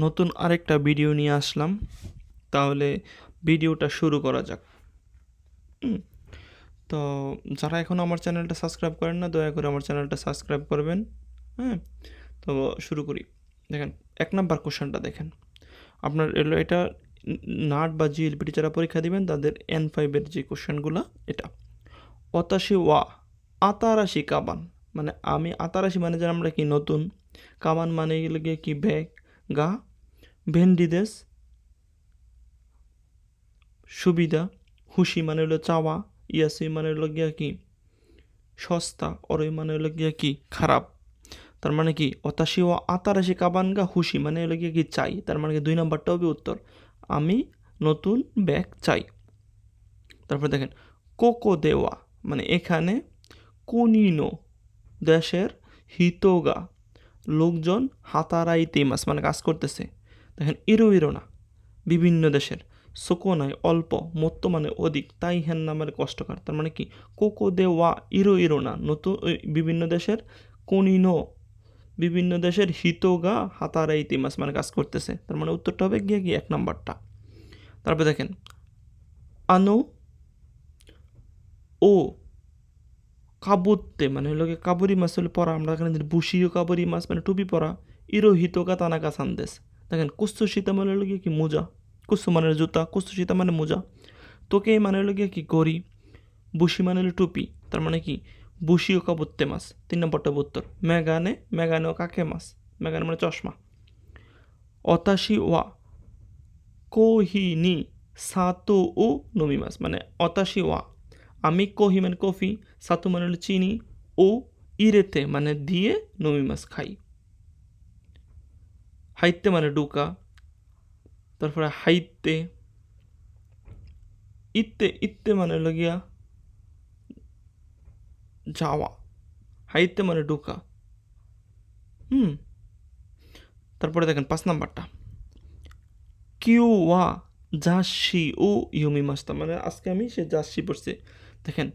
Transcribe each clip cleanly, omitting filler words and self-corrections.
নতুন আরেকটা ভিডিও নিয়ে আসলাম। তাহলে ভিডিওটা শুরু করা যাক। তো যারা এখনও আমার চ্যানেলটা সাবস্ক্রাইব করেন না, দয়া করে আমার চ্যানেলটা সাবস্ক্রাইব করবেন। হ্যাঁ, তো শুরু করি। দেখেন, ১ নাম্বার কোশ্চেনটা দেখেন। আপনার এটা নাট বা জিএলপিটি যারা পরীক্ষা দিবেন তাদের N5 এর যে কোশ্চেনগুলো এটা। অতাশি ওয়া আতারাশি কাবান, মানে আমি আতারাশি মানে যে আমরা কি নতুন, কাবান মানে গেলে গিয়ে কি ব্যাগ, গা ভেন্ডিদেস সুবিধা, হুশি মানে হলো চাওয়া, ইয়াসি মানে হলো গিয়া কি সস্তা, অরই মানে হলো গিয়া কি খারাপ। তার মানে কি অতাশি ও আতারাশি কাবান গা হুশি মানে হলো গিয়া কি চাই। তার মানে কি ২ নাম্বারটা হবে উত্তর, আমি নতুন ব্যাগ চাই। তারপর দেখেন কোকো দেওয়া, মানে এখানে কুনিনো দেশের হিতোগা লোকজন হাতারাইতেমাস মানে কাজ করতেছে। দেখেন ইরো ইরো না বিভিন্ন দেশের, সোকো নয় অল্প, মত্ত মানে অধিক, তাই হেন না মানে কষ্টকর। তার মানে কি কোকো দে ওয়া ইরো ইরো না নতুন বিভিন্ন দেশের, কোনিনো বিভিন্ন দেশের হিতোগা হাতারাইতেমাস মানে কাজ করতেছে। তার মানে উত্তরটা হবে গিয়ে কি ১ নাম্বারটা। তারপরে দেখেন আনো ও কাবুত্তে মানে হলো কাবুরি মাছ হলে পরা, আমরা এখানে বুশিও কাবুরি মাছ মানে টুপি পরা, ইরো হিতোগা তানাকা সান্দেশ। দেখেন কুস্তু সীতা মানে হলো কি মোজা, কুস্তু মানে জুতা, কুস্তু সীতা মানে মোজা, তোকে মানে হলো কি গড়ি, বুশি মানে হলো টুপি। তার মানে কি বুশিও কাবুত্তে মাছ, ৩ নম্বরটা উত্তর। মেগানে মেগানে ও কাকে মাছ, মেগানে মানে চশমা। অতাশি ওয়া কোহিনি সাতো ও নমি মাছ, মানে অতাশি ওয়া আমি, কোহি মানে কফি, সাতু মানে হলো চিনি, ও ইরেতে মানে দিয়ে নমি মাছ খাই। হাইতে মানে ডুকা, তারপরে হাইতে, ইত্তে ইত্তে মানে হলো গিয়া যাওয়া, হাইতে মানে ডুকা। তারপরে দেখেন ৫ নাম্বারটা কিউ ওয়া জাসি ও ইউমি মাস্তা, মানে আজকে আমি সে জাসি পড়ছি। দেখেন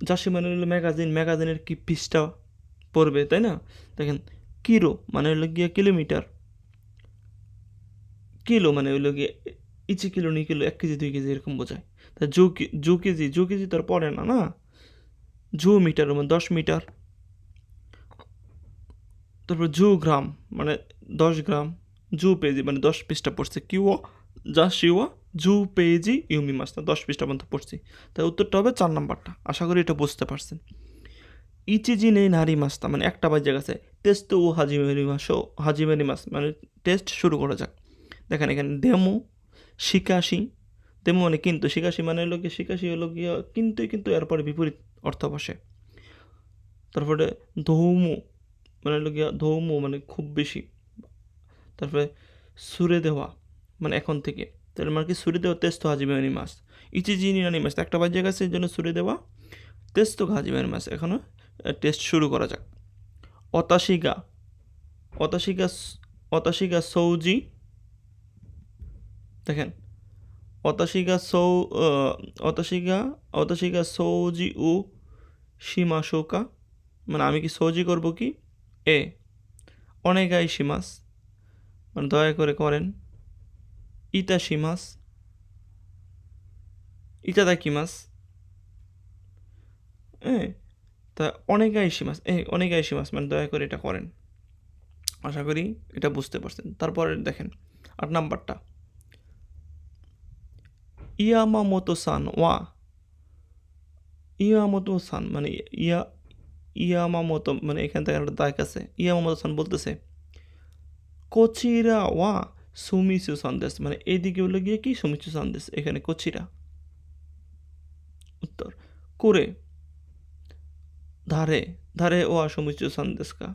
জাসি মানে হলো ম্যাগাজিন, ম্যাগাজিনের কি পৃষ্ঠা পড়বে তাই না। দেখেন কিরো মানে হলো গিয়া কিলোমিটার, কিলো মানে হলো গিয়ে ইচি কিলো নি কিলো ১ কেজি ২ কেজি এরকম বোঝায়। তা জু কেজি তো আর পড়ে না না, জু মিটার মানে ১০ মিটার। তারপর জু গ্রাম মানে ১০ গ্রাম, জু পেজি মানে ১০ পৃষ্ঠা পড়ছে, কিউও যা শিওয়া জু পেজি ইউমি মাস্তা ১০ পৃষ্ঠা পর্যন্ত পড়ছি। তাই উত্তরটা হবে ৪ নাম্বারটা। আশা করি এটা বুঝতে পারছেন। ইচিজি নেই নারী মাস্তা মানে একটা বাজে গেছে, টেস্ট ও হাজিমেরি মাস ও হাজিমেরি মাস মানে টেস্ট শুরু করা যাক। দেখেন এখানে দেমু শিকাশি, দেমু মানে কিন্তু, শিকাশি মানে হলো গিয়ে শিকাশি হলো গিয়ে কিন্তু এরপরে বিপরীত অর্থ বসে। তারপরে ধৌমু মানে হলো গিয়া ধৌমু মানে খুব বেশি। তারপরে সুরে দেওয়া মানে এখন থেকে, তাহলে মানে কি সুরে দেওয়া তেস্তো হাজিবে মাস, ইচিজি নিরানি মাস একটা বাজে গেছে এই জন্য সুরে দেওয়া তেস্তো হাজিবে মাস। এখনও টেস্ট শুরু করা যাক। অতাশিগা অতাশিগা অতাশিগা সৌজি, দেখেন অতাশিগা সৌ অতাশিগা অতাশিগা সৌজি ও সীমাশোকা, মানে আমি কি সৌজি করব কি, এ অনেগাই সীমাস মানে দয়া করে করেন, ইতাশি মাস ইতাদাকি মাস, হ্যাঁ। তা অনেগাইশি মাস অনেগাইশি মাস মানে দয়া করে এটা করেন। আশা করি এটা বুঝতে পারছেন। তারপরে দেখেন ৮ নাম্বারটা ইয়ামামোতো সান ওয়া, ইয়ামামোতো সান মানে ইয়ামামোতো মানে এখান থেকে একটা দায়ক আছে। ইয়ামামোতো সান বলতেছে কোচিরা ওয়া সুমিচু সন্দেশ, মানে এইদিকে হলো গিয়ে কি সুমিচু সন্দেশ, এখানে কোচিরা। উত্তর করে ধারে ধারে ওয়া সুমিচু সন্দেশ কা,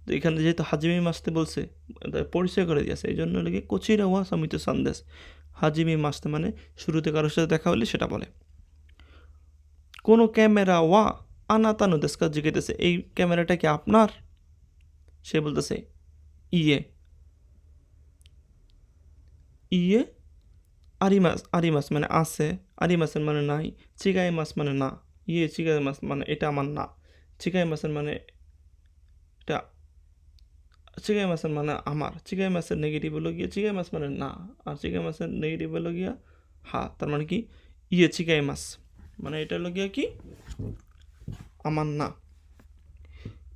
তো এখানে যেহেতু হাজিমি মাসতে বলছে পরিচয় করে দিয়েছে, এই জন্য লেগে কোচিরা ওয়া সমিত সন্দেশ, হাজিমি মাসতে মানে শুরুতে কারোর সাথে দেখা হলে সেটা বলে। কোনো ক্যামেরা ওয়া আনাতানো দেশকা জিজ্ঞেস, এই ক্যামেরাটা কি আপনার, সে বলতেছে ইয়ে ইয়ে আরিমাস মানে আছে, আরিমাসের মানে নাই, চিগাই মাস মানে না, ইয়ে চিগাই মাস মানে এটা আমার না, চিগাই মাসের মানে এটা চিগাই মাছের মানে আমার, চিগাই মাছের নেগেটিভ হলো গিয়ে চিগাই মাছ মানে না, আর চিগাই মাছের নেগেটিভ হলো গিয়া হা, তার মানে কি চিগাই মাছ মানে এটা হলো গিয়া কি আমার না।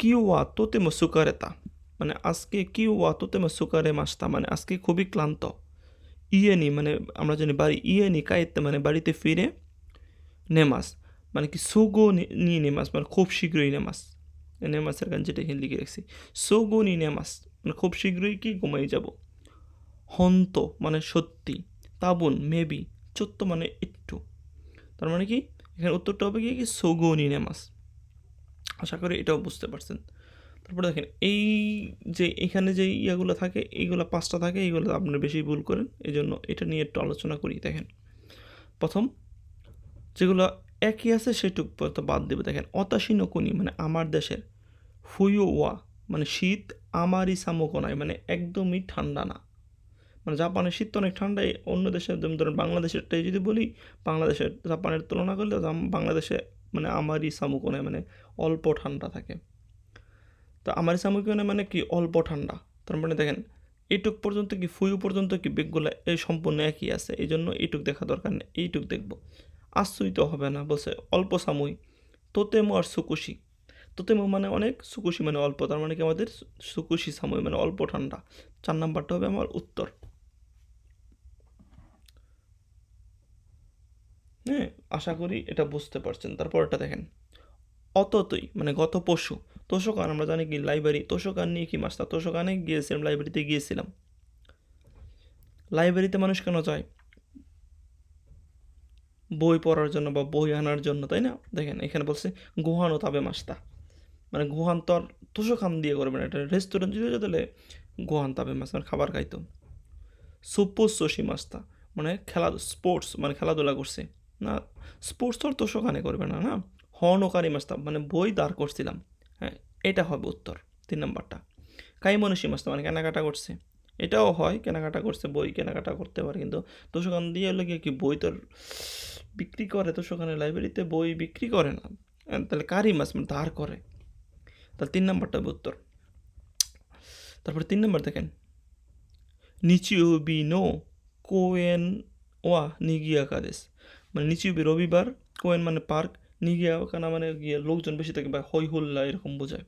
কিওয়া তোতেমো সুকারেতা মানে আজকে কিওয়া তোতেমো সুকারে মাসতা মানে আজকে খুবই ক্লান্ত। ইয়েনি মানে আমরা জানি বাড়ি, ইয়েনি কায়েতে মানে বাড়িতে ফিরে, নেমাস মানে কি সোগো নিয়ে নেমাস মানে খুব শীঘ্রই নেমাস, নেমাসের গান যেটা এখানে লিখে রাখছি, সোগো নি নেমাস মানে খুব শীঘ্রই কি ঘুমাই যাব। হন্ত মানে সত্যি, তাবুন মেবি, চত্ব মানে একটু, তার মানে কি এখানে উত্তরটা হবে কি সোগো নি নেমাস। আশা করি এটাও বুঝতে পারছেন। তারপরে দেখেন এই যে এখানে যে ইয়াগুলো থাকে এইগুলো 5টা থাকে, এইগুলো আপনারা বেশি ভুল করেন, এই জন্য এটা নিয়ে একটু আলোচনা করি। দেখেন প্রথম যেগুলো একই আছে সেটুক বাদ দেবে। দেখেন অতাশি নকুনি মানে আমার দেশের, ফুয়ো ওয়া মানে শীত, আমারই সামোকোনায় মানে একদমই ঠান্ডা না, মানে জাপানের শীত তো অনেক ঠান্ডাই, অন্য দেশের যেমন ধরেন বাংলাদেশেরটাই যদি বলি, বাংলাদেশের জাপানের তুলনা করলে বাংলাদেশে মানে আমারই সামোকোনায় মানে অল্প ঠান্ডা থাকে। তো আমারই সামোকোনায় মানে কি অল্প ঠান্ডা, তার মানে দেখেন এইটুক পর্যন্ত কি ফুয়ু পর্যন্ত কি বেগগুলো এই সম্পূর্ণ একই আছে, এই জন্য এইটুক দেখা দরকার নেই, এইটুক দেখবো। আশ্চর্য তো হবে না, বলছে অল্প সাময়িক, তোতেমো আর সুকুশি, তোতেমো মানে অনেক, সুকুশি মানে অল্প, তার মানে কি আমাদের সুকুশি সাময় মানে অল্প ঠান্ডা। 4 নাম্বারটা হবে আমার উত্তর। হ্যাঁ, আশা করি এটা বুঝতে পারছেন। তারপরটা দেখেন অততই মানে গত পরশু, তোষকান আমরা জানি কি লাইব্রেরি, তোষকান নিয়ে কি মাস্টার, তোষকানে গিয়েছিলাম, লাইব্রেরিতে গিয়েছিলাম। লাইব্রেরিতে মানুষ কেন যায়? বই পড়ার জন্য বা বই আনার জন্য, তাই না? দেখেন এখানে বলছে গুহানো তাবে মাস্তা মানে গুহান তো আর তোষকান দিয়ে করবে না, এটা রেস্টুরেন্ট যদি তাহলে গুহান তাবে মাছ মানে খাবার খাইতো। সুপোসোশি মাস্তা মানে স্পোর্টস মানে খেলাধুলা করছে না, স্পোর্টস তো আর তোষকানে করবে না, না। হর্নকারি মাস্তা মানে বই দাঁড় করছিলাম। হ্যাঁ, এটা হবে উত্তর 3 নাম্বারটা। কাইমনুষি মাস্তা মানে কেনাকাটা করছে, এটাও হয়, কেনাকাটা করছে, বই কেনাকাটা করতে পারে, কিন্তু তোষকান দিয়ে হলে কি বই তোর বিক্রি করে, তোষকানের লাইব্রেরিতে বই বিক্রি করে না, তাহলে কারি মাছ মানে ধার করে, তাহলে 3 নাম্বারটা হবে উত্তর। তারপরে 3 নাম্বার দেখেন নিচিউবি নো কোয়েন ওয়া নিগিয়াকা দেশ মানে নিচিউবি রবিবার, কোয়েন মানে পার্ক, নিগিয়াকা মানে গিয়ে লোকজন বেশি থাকে বা হই হুল্লা এরকম বোঝায়।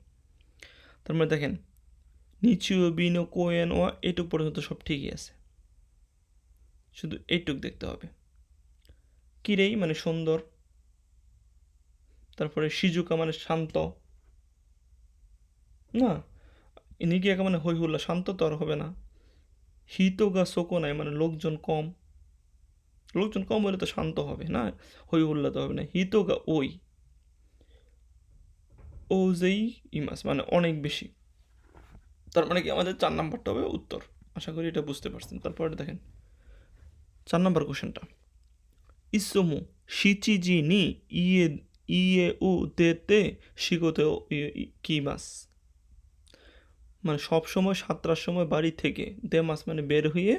তার মানে দেখেন নিচিউবি নো কোয়েন ওয়া এইটুক পর্যন্ত সব ঠিকই আছে, শুধু এইটুক দেখতে হবে। কিরেই মানে সুন্দর, তারপরে সিজুকা মানে শান্ত, না নিগিয়াকা মানে হই হুল্লা, শান্ত তো আর হবে না। হিতোগা সোকোনাই মানে লোকজন কম, লোকজন কম হলে তো শান্ত হবে না, হই হুল্লা তো হবে না। হিতোগা ওই, ও যেই ইমাস মানে অনেক বেশি, তার মানে কি আমাদের 4 নাম্বারটা হবে উত্তর। আশা করি এটা বুঝতে পারছেন। তারপরে দেখেন 4 নাম্বার কোশ্চেনটা, ইসমু শিচিজি নি ইয়ে ইয়ে উ দেতে শিগোতে কি মাস মানে সব সময় 7টার সময় বাড়ি থেকে দে মাস মানে বের হয়ে,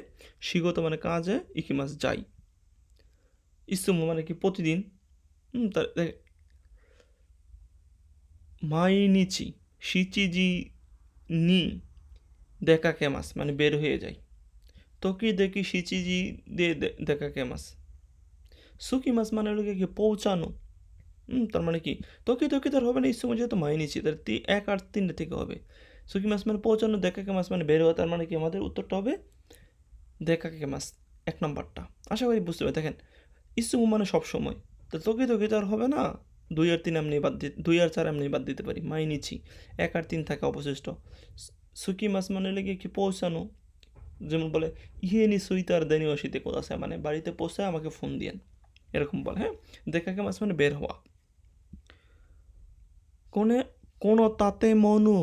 শিগত মানে কাজে, ইকি মাস যাই। ইসমু মানে কি প্রতিদিন, তার মাইনিচি শিচিজি নি দেখাকে মাস মানে বের হয়ে যায়। তোকি দেখি শিচিজি দিয়ে দেখাকে মাস, সুকি মাস মানে হলো কি পৌঁছানো। তার মানে কি তোকি তোকি তার হবে না, ইসমু যেহেতু মাইনিচি তার 1 আর 3 থেকে হবে। সুকি মাস মানে পৌঁছানো, দেখাকে মাস মানে বের হওয়া, তার মানে কি আমাদের উত্তরটা হবে দেখাকে মাস 1 নাম্বারটা। আশা করি বুঝতে পারি। দেখেন ইসমু মানে সব সময়, তো তোকি তোকি তার হবে না, 2 আর 3 এমনি বাদ দিতে, 2 আর 4 এমনি বাদ দিতে পারি, মাইনিচি 1 আর 3 থাকে অবশিষ্ট। সুকি মাস মানে লেগে কি পৌঁছানো, যেমন বলে ইহেনি সুইতার দেনি অসিতে কোথাছে মানে বাড়িতে পৌঁছায় আমাকে ফোন দিয়েন, এরকম বলে। হ্যাঁ, দেখাকে মাস মানে বের হওয়া। কোনে কোনো তাতে মনু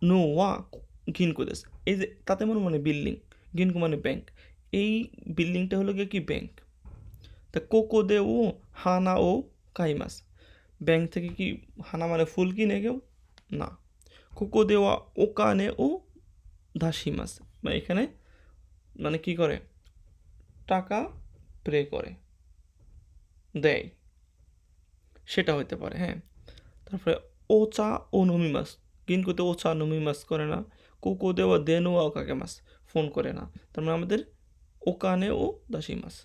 নো ওয়া ঘিনকু দেশ, এই যে তাতে মনু মানে বিল্ডিং, ঘিনকু মানে ব্যাংক, এই বিল্ডিংটা হলো গিয়ে কি ব্যাংক। তা কোকো দে ও হানা ও কাইমাস, ব্যাংক থেকে কি হানা মানে ফুল কিনে কেউ না, কোকো দেওয়া ওকানে ও দাসি মাস মানে এখানে মানে কি করে টাকা প্রে করে দেয়, সেটা হতে পারে। হ্যাঁ, তারপরে ও চা ও নমি মাস, কিন্তু ও চা নমি মাস করে না, কোকো দেওয়া দেনো ও কাকে মাস ফোন করে না, তার মানে আমাদের ওকানে ও দাসি মাস।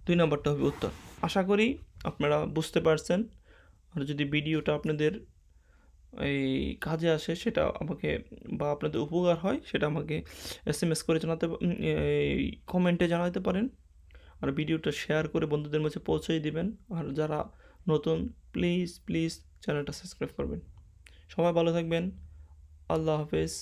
2 নাম্বারটা হবে উত্তর। আশা করি আপনারা বুঝতে পারছেন। আর যদি ভিডিওটা আপনাদের এই কাজে আসে সেটা আমাকে, বা আপনাদের উপকার হয় সেটা আমাকে SMS করে জানাতে, এই কমেন্টে জানাতে পারেন। আর ভিডিওটা শেয়ার করে বন্ধুদের মাঝে পৌঁছে দিবেন। আর যারা নতুন, প্লিজ চ্যানেলটা সাবস্ক্রাইব করবেন। সবাই ভালো থাকবেন। আল্লাহ হাফেজ।